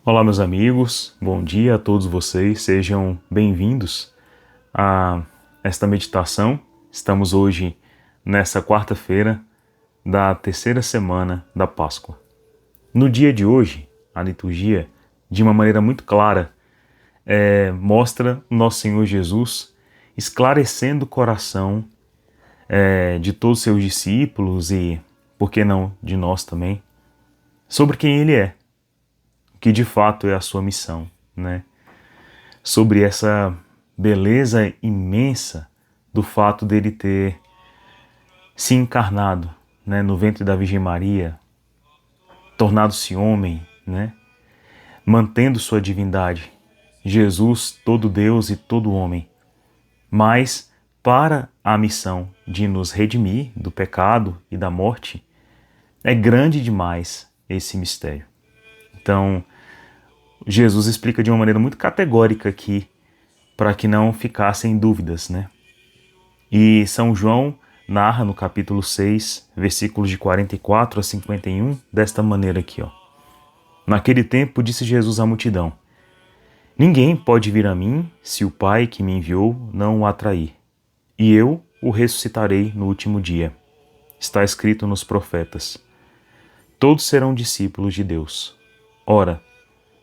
Olá, meus amigos, bom dia a todos vocês, sejam bem-vindos a esta meditação. Estamos hoje nessa quarta-feira da terceira semana da Páscoa. No dia de hoje, a liturgia, de uma maneira muito clara, mostra o nosso Senhor Jesus esclarecendo o coração de todos os seus discípulos e, por que não, de nós também, sobre quem Ele é, que de fato é a sua missão, né? Sobre essa beleza imensa do fato dele ter se encarnado, né, no ventre da Virgem Maria, tornado-se homem, né, mantendo sua divindade. Jesus, todo Deus e todo homem, mas para a missão de nos redimir do pecado e da morte, é grande demais esse mistério. Então, Jesus explica de uma maneira muito categórica aqui, para que não ficassem dúvidas, né? E São João narra no capítulo 6, versículos de 44 a 51, desta maneira aqui, ó. Naquele tempo disse Jesus à multidão: Ninguém pode vir a mim se o Pai que me enviou não o atrair, e eu o ressuscitarei no último dia. Está escrito nos profetas: Todos serão discípulos de Deus. Ora,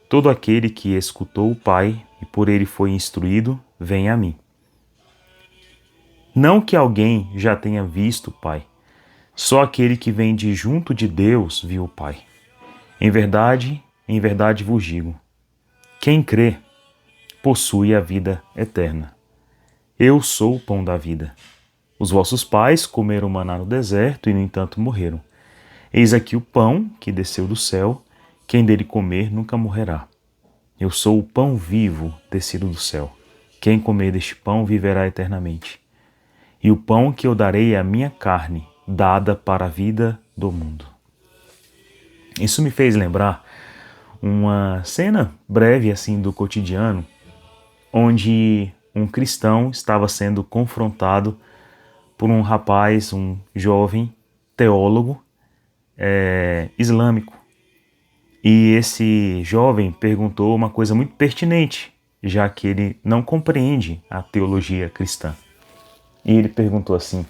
todo aquele que escutou o Pai e por ele foi instruído, vem a mim. Não que alguém já tenha visto o Pai, só aquele que vem de junto de Deus viu o Pai. Em verdade vos digo, quem crê possui a vida eterna. Eu sou o pão da vida. Os vossos pais comeram maná no deserto e, no entanto, morreram. Eis aqui o pão que desceu do céu, quem dele comer nunca morrerá. Eu sou o pão vivo descido do céu. Quem comer deste pão viverá eternamente. E o pão que eu darei é a minha carne, dada para a vida do mundo. Isso me fez lembrar uma cena breve assim do cotidiano, onde um cristão estava sendo confrontado por um rapaz, um jovem teólogo islâmico. E esse jovem perguntou uma coisa muito pertinente, já que ele não compreende a teologia cristã. E ele perguntou assim: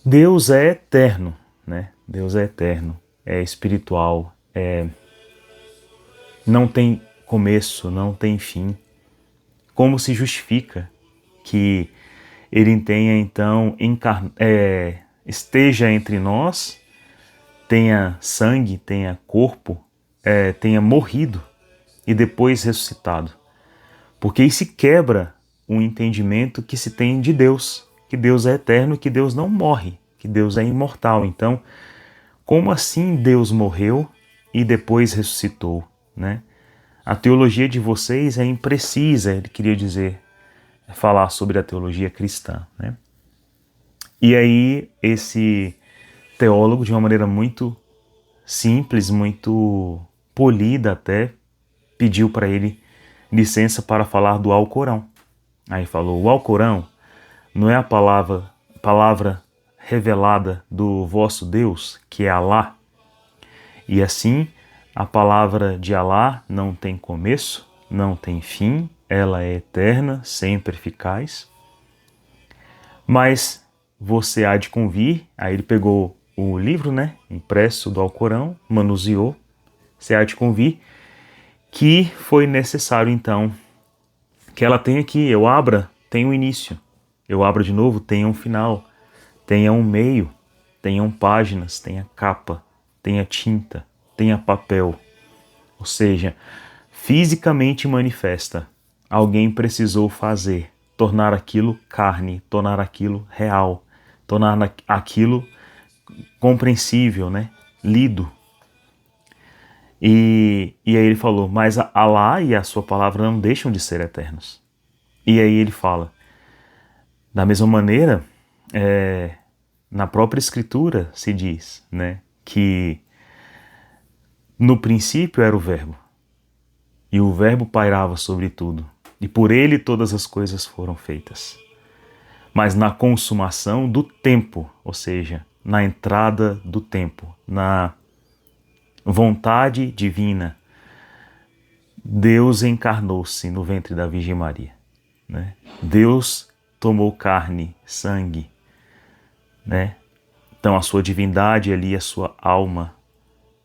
Deus é eterno, né? Deus é eterno, é espiritual, não tem começo, não tem fim. Como se justifica que ele tenha então esteja entre nós, tenha sangue, tenha corpo, tenha morrido e depois ressuscitado? Porque isso quebra o entendimento que se tem de Deus, que Deus é eterno e que Deus não morre, que Deus é imortal. Então, como assim Deus morreu e depois ressuscitou, né? A teologia de vocês é imprecisa, ele queria dizer, falar sobre a teologia cristã, né? E aí esse teólogo, de uma maneira muito simples, muito polida até, pediu para ele licença para falar do Alcorão. Aí falou: o Alcorão não é a palavra revelada do vosso Deus, que é Alá? E assim, a palavra de Alá não tem começo, não tem fim, ela é eterna, sempre eficaz. Mas você há de convir, aí ele pegou o livro, né, impresso do Alcorão, manuseou, você há de convir que foi necessário então que ela tenha que eu abra, tem um início, eu abro de novo, tenha um final, tenha um meio, tenham páginas, tenha capa, tenha tinta, tenha papel. Ou seja, fisicamente manifesta. Alguém precisou fazer, tornar aquilo carne, tornar aquilo real, tornar aquilo compreensível, né? Lido. E aí ele falou: mas Alá e a sua palavra não deixam de ser eternos. E aí ele fala: da mesma maneira, na própria Escritura se diz, né, que no princípio era o Verbo, e o Verbo pairava sobre tudo, e por ele todas as coisas foram feitas. Mas na consumação do tempo, ou seja, na entrada do tempo, na vontade divina, Deus encarnou-se no ventre da Virgem Maria, né? Deus tomou carne, sangue, né? Então a sua divindade ali, a sua alma,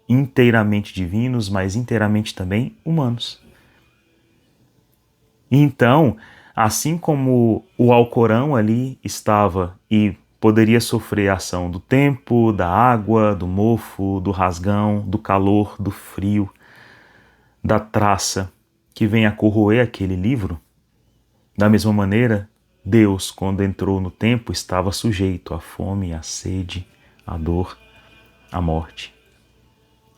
inteiramente divinos, mas inteiramente também humanos. Então, assim como o Alcorão ali estava e poderia sofrer a ação do tempo, da água, do mofo, do rasgão, do calor, do frio, da traça que vem a corroer aquele livro, da mesma maneira, Deus, quando entrou no tempo, estava sujeito à fome, à sede, à dor, à morte,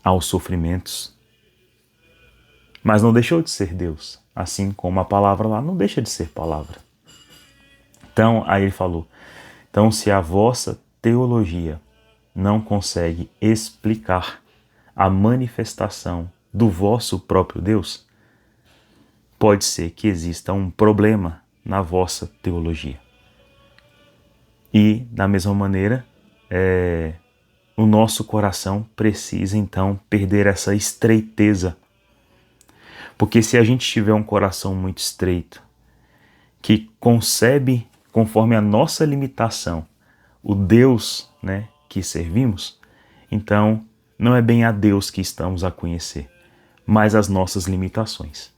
aos sofrimentos. Mas não deixou de ser Deus, assim como a palavra lá não deixa de ser palavra. Então, aí ele falou, então se a vossa teologia não consegue explicar a manifestação do vosso próprio Deus, pode ser que exista um problema na vossa teologia. E, da mesma maneira, o nosso coração precisa então perder essa estreiteza. Porque se a gente tiver um coração muito estreito, que concebe, conforme a nossa limitação, o Deus, né, que servimos, então não é bem a Deus que estamos a conhecer, mas as nossas limitações.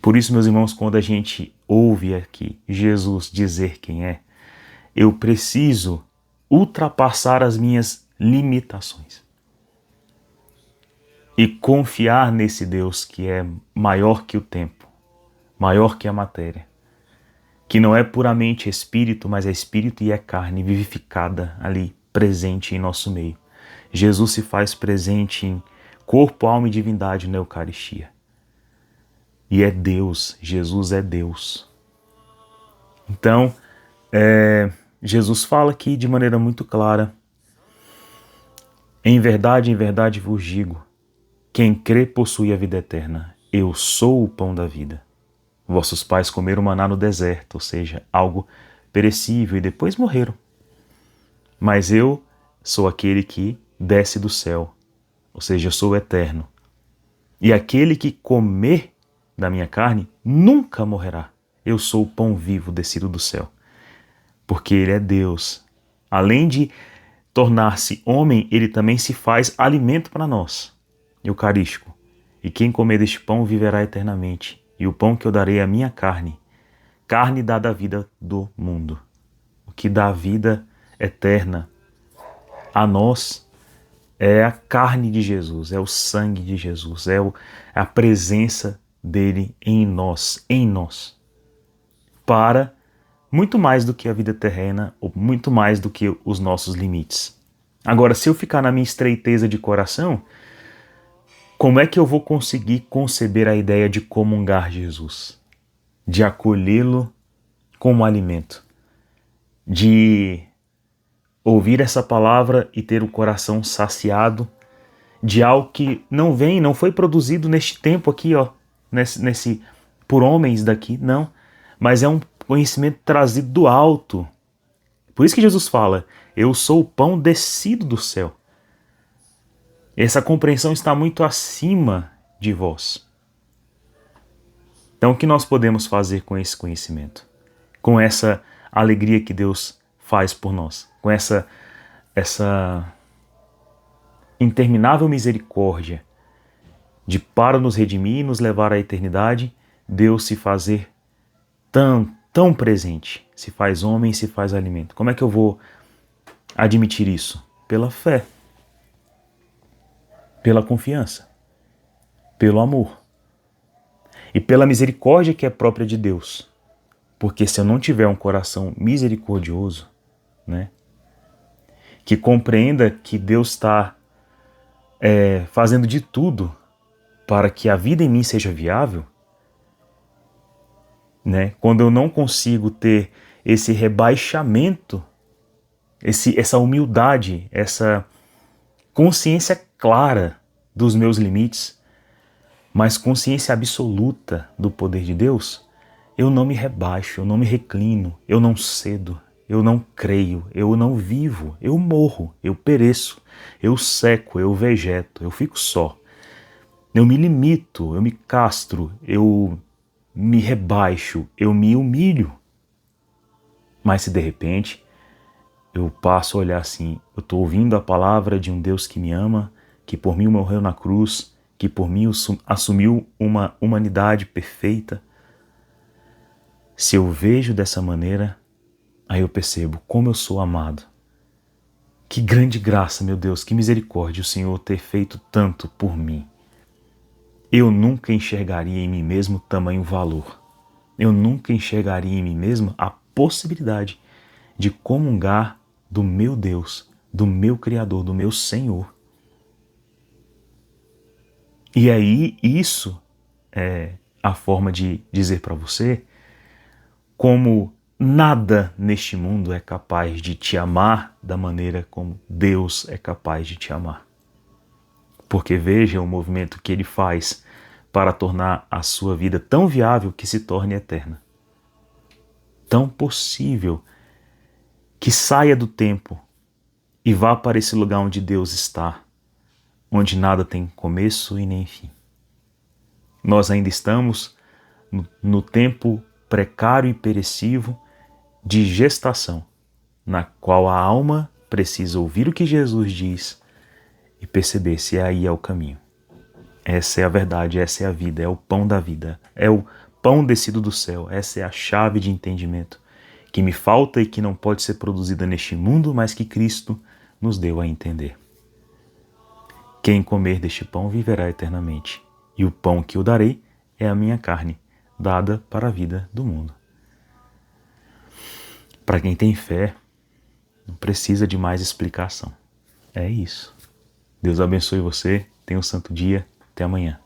Por isso, meus irmãos, quando a gente ouve aqui Jesus dizer quem é, eu preciso ultrapassar as minhas limitações e confiar nesse Deus que é maior que o tempo, maior que a matéria, que não é puramente espírito, mas é espírito e é carne vivificada ali, presente em nosso meio. Jesus se faz presente em corpo, alma e divindade na Eucaristia. E é Deus, Jesus é Deus. Então, Jesus fala aqui de maneira muito clara: em verdade vos digo, quem crê possui a vida eterna. Eu sou o pão da vida. Vossos pais comeram maná no deserto, ou seja, algo perecível, e depois morreram. Mas eu sou aquele que desce do céu, ou seja, eu sou o eterno. E aquele que comer da minha carne nunca morrerá. Eu sou o pão vivo descido do céu. Porque ele é Deus. Além de tornar-se homem, ele também se faz alimento para nós, eucarístico. E quem comer deste pão viverá eternamente. E o pão que eu darei é a minha carne, carne dada a vida do mundo. O que dá a vida eterna a nós é a carne de Jesus, é o sangue de Jesus, é a presença dele em nós, para muito mais do que a vida terrena, ou muito mais do que os nossos limites. Agora, se eu ficar na minha estreiteza de coração, como é que eu vou conseguir conceber a ideia de comungar Jesus? De acolhê-lo como alimento? De ouvir essa palavra e ter o coração saciado de algo que não foi produzido neste tempo aqui, ó, por homens daqui, não, mas é um conhecimento trazido do alto. Por isso que Jesus fala, eu sou o pão descido do céu. Essa compreensão está muito acima de vós. Então, o que nós podemos fazer com esse conhecimento? Com essa alegria que Deus faz por nós? Com essa interminável misericórdia de, para nos redimir e nos levar à eternidade, Deus se fazer tão presente, se faz homem, se faz alimento. Como é que eu vou admitir isso? Pela fé, pela confiança, pelo amor e pela misericórdia que é própria de Deus. Porque se eu não tiver um coração misericordioso, né, que compreenda que Deus está fazendo de tudo para que a vida em mim seja viável, né, quando eu não consigo ter esse rebaixamento, essa humildade, essa consciência clara dos meus limites, mas consciência absoluta do poder de Deus, eu não me rebaixo, eu não me reclino, eu não cedo, eu não creio, eu não vivo, eu morro, eu pereço, eu seco, eu vegeto, eu fico só. Eu me limito, eu me castro, eu me rebaixo, eu me humilho. Mas se de repente eu passo a olhar assim, eu estou ouvindo a palavra de um Deus que me ama, que por mim morreu na cruz, que por mim assumiu uma humanidade perfeita. Se eu vejo dessa maneira, aí eu percebo como eu sou amado. Que grande graça, meu Deus, que misericórdia o Senhor ter feito tanto por mim. Eu nunca enxergaria em mim mesmo tamanho valor. Eu nunca enxergaria em mim mesmo a possibilidade de comungar do meu Deus, do meu Criador, do meu Senhor. E aí isso é a forma de dizer para você como nada neste mundo é capaz de te amar da maneira como Deus é capaz de te amar. Porque veja o movimento que Ele faz para tornar a sua vida tão viável que se torne eterna. Tão possível que saia do tempo e vá para esse lugar onde Deus está, onde nada tem começo e nem fim. Nós ainda estamos no tempo precário e perecível de gestação, na qual a alma precisa ouvir o que Jesus diz e perceber se aí é o caminho. Essa é a verdade, essa é a vida, é o pão da vida, é o pão descido do céu, essa é a chave de entendimento que me falta e que não pode ser produzida neste mundo, mas que Cristo nos deu a entender. Quem comer deste pão viverá eternamente, e o pão que eu darei é a minha carne, dada para a vida do mundo. Para quem tem fé, não precisa de mais explicação. É isso. Deus abençoe você, tenha um santo dia, até amanhã.